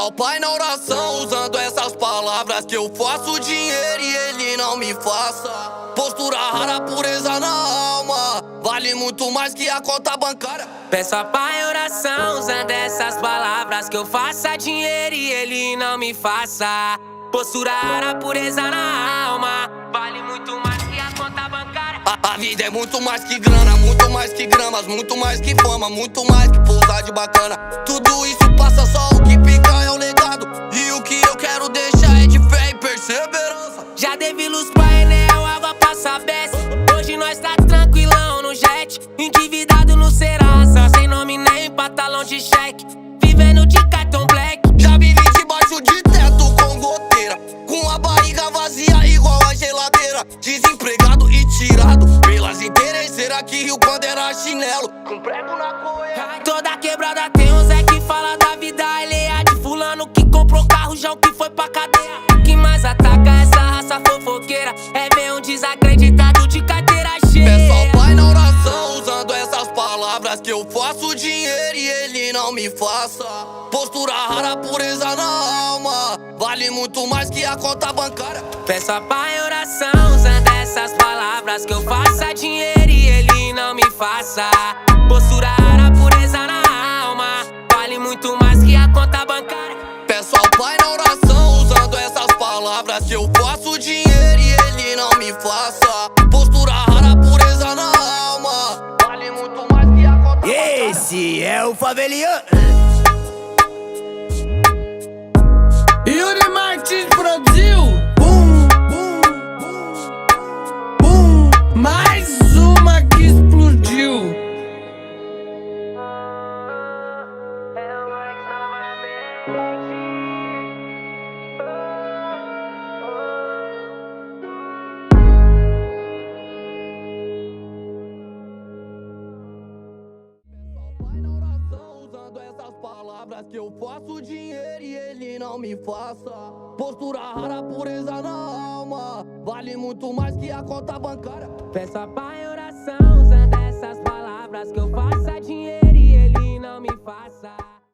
ao Pai na oração, usando essas palavras que eu faço dinheiro e Ele não me faça. Postura rara, pureza na alma, vale muito mais que a conta bancária. Peço ao Pai em oração, usando essas palavras que eu faça dinheiro e Ele não me faça. Postura rara, pureza na alma, vale muito mais que a conta bancária. A vida é muito mais que grana, muito mais que gramas, muito mais que fama, muito mais que pousar de bacana. Tudo isso passa, só o que fica é o legado, e o que eu quero deixar é de fé e perseverança. Já devi luz pra Enel, água pra Sabesp. Hoje nós tá tranquilão no jet, endividado no Serasa, sem nome nem pra talão de cheque, vivendo de cartão black. Já vivi debaixo de teto com goteira, com a barriga vazia igual a geladeira, desempregado e tirado pelas interesseiras que riu quando era chinelo, com prego na coia. Toda quebrada tem um Zé que fala da vida alheia, de fulano que comprou carro, já o que foi pra cadeia. O que mais ataca essa raça fofoqueira é ver um desacreditado de carteira cheia. Peço ao Pai na oração, usando essas palavras que eu faço dinheiro e Ele não me faça. Postura rara, pureza na alma, vale muito mais que a conta bancária. Peço ao Pai em oração, usando essas palavras que eu faça dinheiro e Ele não me faça. Postura rara, pureza na alma, vale muito mais que a conta bancária. Peço ao Pai na oração, usando essas palavras que eu faço dinheiro e Ele não me faça. Postura rara, pureza na alma, vale muito mais que a conta bancária. Esse é o Faveliano. Yuri Martins produziu. Mais uma que explodiu. Usando essas palavras que eu faço dinheiro e Ele não me faça. Postura rara, pureza na alma, vale muito mais que a conta bancária. Peço ao Pai em oração, usando essas palavras que eu faça dinheiro e Ele não me faça.